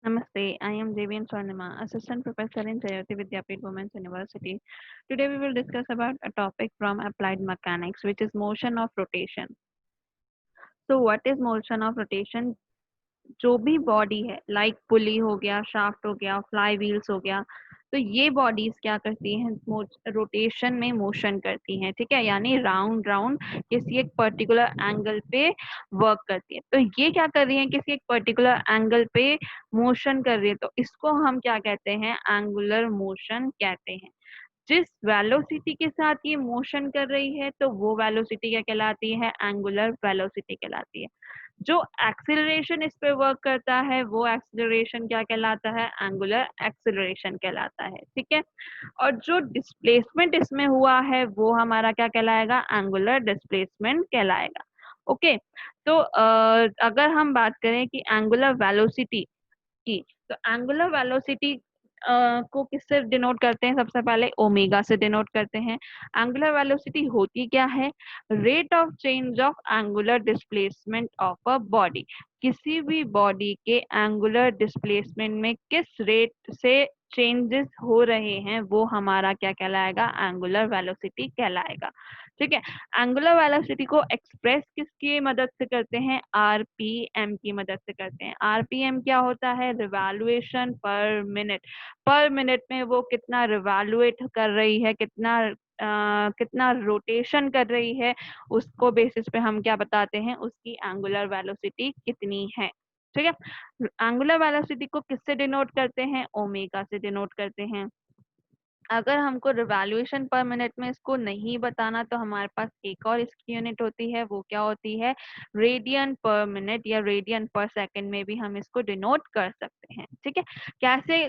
Namaste, I am Devian Swarnima, Assistant Professor in Jayoti Vidyapith Women's University. Today we will discuss about a topic from applied mechanics, which is motion of rotation. So what is motion of rotation? जो भी body है like पुली हो गया, shaft हो गया, fly wheels हो गया, तो ये बॉडीज क्या करती हैं, रोटेशन में मोशन करती हैं, ठीक है, यानी राउंड राउंड किसी एक पर्टिकुलर एंगल पे वर्क करती है। तो ये क्या कर रही है, किसी एक पर्टिकुलर एंगल पे मोशन कर रही है, तो इसको हम क्या कहते हैं, एंगुलर मोशन कहते हैं। जिस वेलोसिटी के साथ ये मोशन कर रही है तो वो वेलोसिटी क्या कहलाती है, एंगुलर वेलोसिटी कहलाती है। जो एक्सीलरेशन इस पे वर्क करता है वो एक्सीलरेशन क्या कहलाता है, एंगुलर एक्सीलरेशन कहलाता है, ठीक है। और जो डिस्प्लेसमेंट इसमें हुआ है वो हमारा क्या कहलाएगा, एंगुलर डिस्प्लेसमेंट कहलाएगा। ओके, तो अगर हम बात करें कि एंगुलर वेलोसिटी की, तो एंगुलर वेलोसिटी को किससे डिनोट करते हैं, सबसे पहले ओमेगा से डिनोट करते हैं। एंगुलर वेलोसिटी होती क्या है, rate of change of angular displacement of a body. किसी भी बॉडी के एंगुलर डिस्प्लेसमेंट में किस रेट से चेंजेस हो रहे हैं वो हमारा क्या कहलाएगा, एंगुलर वेलोसिटी कहलाएगा, ठीक है। एंगुलर वेलोसिटी को एक्सप्रेस किसकी मदद से करते हैं, आरपीएम की मदद से करते हैं। आरपीएम क्या होता है, रिवॉल्यूशन पर मिनट। पर मिनट में वो कितना रिवॉल्यूएट कर रही है, कितना रोटेशन कर रही है, उसको बेसिस पे हम क्या बताते हैं, उसकी एंगुलर वेलोसिटी कितनी है, ठीक है। एंगुलर वेलोसिटी को किससे डिनोट करते हैं, ओमेगा से डिनोट करते हैं। अगर हमको रिवॉल्यूशन पर मिनट में इसको नहीं बताना तो हमारे पास एक और इसकी यूनिट होती है, वो क्या होती है, रेडियन पर मिनट या रेडियन पर सेकंड में भी हम इसको डिनोट कर सकते हैं, ठीक है। कैसे,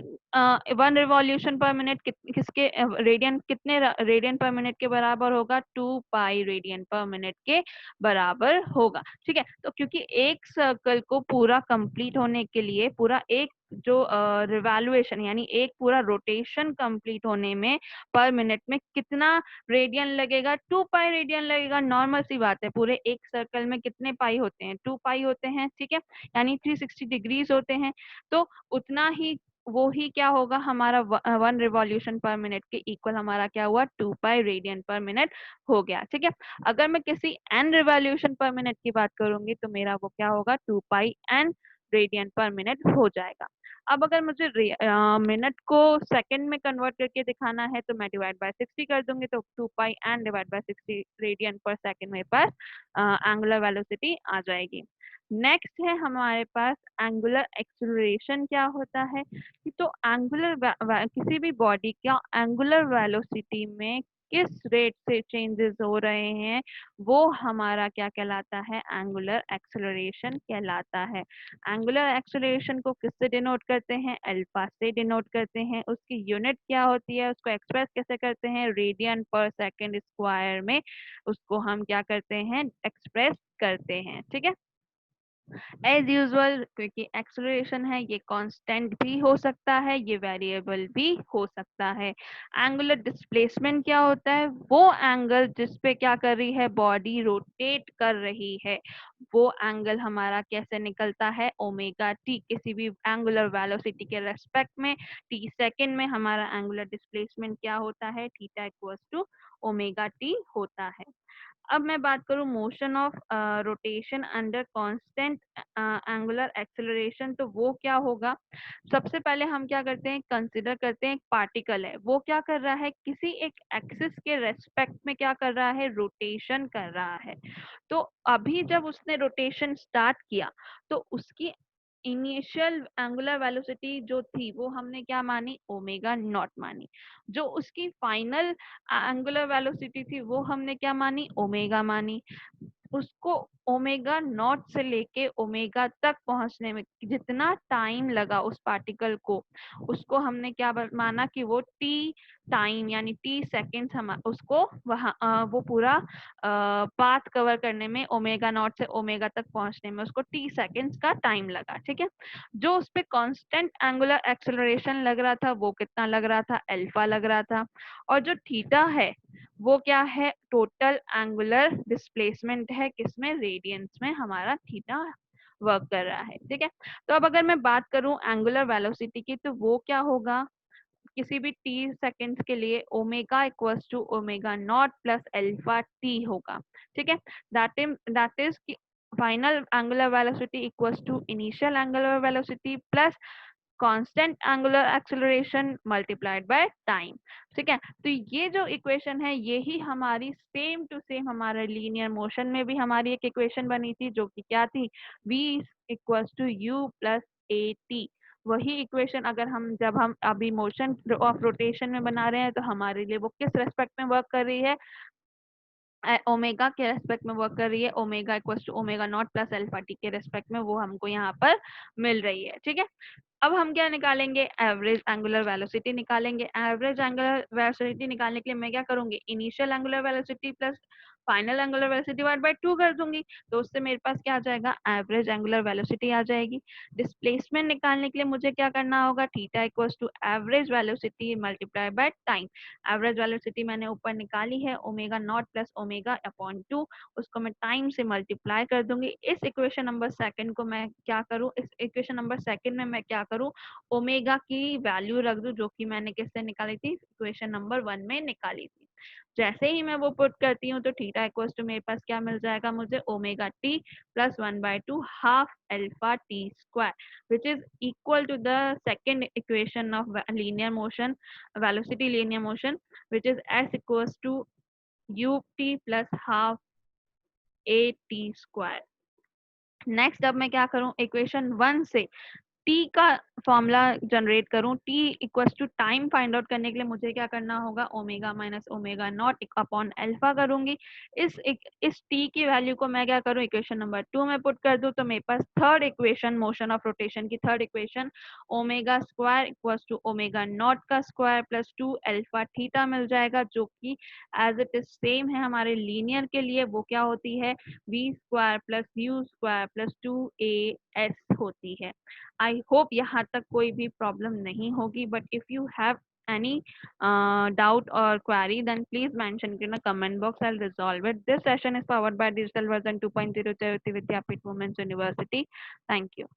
वन रिवॉल्यूशन पर मिनट किसके रेडियन, कितने रेडियन पर मिनट के बराबर होगा, 2 पाई रेडियन पर मिनट के बराबर होगा, ठीक है। तो क्योंकि एक सर्कल को पूरा कंप्लीट होने के लिए, पूरा एक जो रिवॉल्यूशन यानी एक पूरा रोटेशन कंप्लीट होने में पर मिनट में कितना रेडियन लगेगा, 2 पाई रेडियन लगेगा। नॉर्मल सी बात है, पूरे एक सर्कल में कितने पाई होते हैं, 2 पाई होते हैं, ठीक है, यानी 360 डिग्रीज होते हैं। तो उतना ही, वो ही क्या होगा हमारा, वन रिवॉल्यूशन पर मिनट के इक्वल हमारा क्या हुआ, 2 पाई रेडियन पर मिनट हो गया, ठीक है। अगर मैं किसी एन रिवॉल्यूशन पर मिनट की बात करूंगी तो मेरा वो क्या होगा, 2 पाई एन रेडियन पर मिनट हो जाएगा। अब अगर मुझे मिनट को सेकंड में कन्वर्ट करके दिखाना है तो मैं डिवाइड बाय 60 कर दूंगी, तो 2 पाई एन डिवाइड बाय 60 रेडियन पर सेकंड मेरे पास एंगुलर वेलोसिटी आ जाएगी। नेक्स्ट है हमारे पास एंगुलर एक्सीलरेशन। क्या होता है कि, तो एंगुलर किसी भी बॉडी का एंगुलर वेलोसिटी में किस रेट से चेंजेस हो रहे हैं वो हमारा क्या कहलाता है, एंगुलर एक्सीलरेशन कहलाता है। एंगुलर एक्सेलरेशन को किससे डिनोट करते हैं, अल्फा से डिनोट करते हैं। उसकी यूनिट क्या होती है, उसको एक्सप्रेस कैसे करते हैं, रेडियन पर सेकंड स्क्वायर में उसको हम क्या करते हैं, एक्सप्रेस करते हैं, ठीक है। एज यूजुअल, क्योंकि एक्सेलरेशन है, ये कांस्टेंट भी हो सकता है, ये वेरिएबल भी हो सकता है। एंगुलर डिस्प्लेसमेंट क्या होता है, वो एंगल जिस पे क्या कर रही है, बॉडी रोटेट कर रही है, वो एंगल हमारा कैसे निकलता है, ओमेगा टी। किसी भी एंगुलर वेलोसिटी के रेस्पेक्ट में टी सेकंड में हमारा एंगुलर डिस्प्लेसमेंट क्या होता है, theta equals to omega T होता है। अब मैं बात करूं motion of rotation under constant angular acceleration, तो वो क्या होगा। सबसे पहले हम क्या करते हैं, कंसिडर करते हैं एक पार्टिकल है, वो क्या कर रहा है, किसी एक एक्सिस के रेस्पेक्ट में क्या कर रहा है, रोटेशन कर रहा है। तो अभी जब उसने रोटेशन स्टार्ट किया तो उसकी इनिशियल एंगुलर वेलोसिटी जो थी वो हमने क्या मानी, ओमेगा नॉट मानी। जो उसकी फाइनल एंगुलर वेलोसिटी थी वो हमने क्या मानी, ओमेगा मानी। उसको ओमेगा नॉट से लेके ओमेगा तक पहुंचने में जितना टाइम लगा उस पार्टिकल को, उसको हमने क्या माना कि वो टी टाइम यानी टी सेकेंड्स हम उसको वहां वो पूरा पाथ कवर करने में, ओमेगा नॉट से ओमेगा तक पहुंचने में उसको टी सेकेंड्स का टाइम लगा, ठीक है। जो उस पे कांस्टेंट एंगुलर एक्सेलरेशन लग रहा था वो कितना लग रहा था, अल्फा लग रहा था। और जो थीटा है वो क्या है, टोटल एंगुलर डिस्प्लेसमेंट है, किसमें, रेडियंस में हमारा थीटा वर्क कर रहा है, ठीक है। तो अब अगर मैं बात करूं एंगुलर वेलोसिटी की, तो वो क्या होगा, किसी भी टी सेकेंड्स के लिए omega equals to omega naught plus alpha T होगा, ठीक है। That is final angular velocity equals to initial angular velocity plus constant angular acceleration multiplied by time, ठीक है। तो ये जो इक्वेशन है ये ही हमारी सेम टू सेम हमारे लीनियर मोशन में भी हमारी एक इक्वेशन बनी थी, जो कि क्या थी, v equals to u plus A T. वही इक्वेशन अगर हम जब हम अभी मोशन ऑफ रोटेशन में बना रहे हैं, तो हमारे लिए वो किस रेस्पेक्ट में वर्क कर रही है, ओमेगा के रेस्पेक्ट में वर्क कर रही है, omega equals to omega naught plus alpha T के रेस्पेक्ट में वो हमको यहाँ पर मिल रही है, ठीक है। अब हम क्या निकालेंगे, एवरेज एंगुलर वेलोसिटी निकालेंगे। एवरेज एंगुलर वेलोसिटी निकालने के लिए मैं क्या करूंगी, initial angular velocity plus final angular velocity divide by 2 कर दूंगी, तो उससे मेरे पास क्या आ जाएगा, एवरेज एंगुलर वेलोसिटी आ जाएगी। डिस्प्लेसमेंट निकालने के लिए मुझे क्या करना होगा, theta equals to average velocity multiply by time. Average velocity मैंने ऊपर निकाली है, omega naught plus omega upon 2, उसको मैं टाइम से मल्टीप्लाई कर दूंगी। इस इक्वेशन नंबर सेकंड को मैं क्या करूं, इस इक्वेशन नंबर सेकंड में मैं क्या करूं, ओमेगा की वैल्यू रख दूं, जो कि मैंने किससे निकाली थी, इक्वेशन नंबर 1 में निकाली थी। जैसे ही मैं वो पुट करती हूँ, तो थीटा इक्वल्स टू मेरे पास क्या मिल जाएगा मुझे, omega T plus 1/2 half alpha T square, which is equal to the second equation of linear motion, velocity linear motion, which is S equals to U T plus half A T square. Next अब मैं क्या करूं, equation 1 से T का formula generate करूं, T equals to time find out करने के लिए मुझे क्या करना होगा, omega minus omega naught upon alpha करूंगी। इस टी की वैल्यू को मैं क्या करूं, इक्वेशन नंबर 2 में पुट कर दूं, तो मेरे पास third equation motion of rotation की third equation omega square equals to omega naught का स्क्वायर प्लस 2 अल्फा थीटा मिल जाएगा, जो कि एज इट इज सेम है हमारे लीनियर के लिए, वो क्या होती है, V square plus U square plus 2as होती है। आई होप यहाँ तक कोई भी प्रॉब्लम नहीं होगी, but if you have any doubt or query, then please mention it in the comment box. I'll resolve it. This session is powered by Digital Version 2.0 Jayoti Vidyapeeth Women's University. Thank you.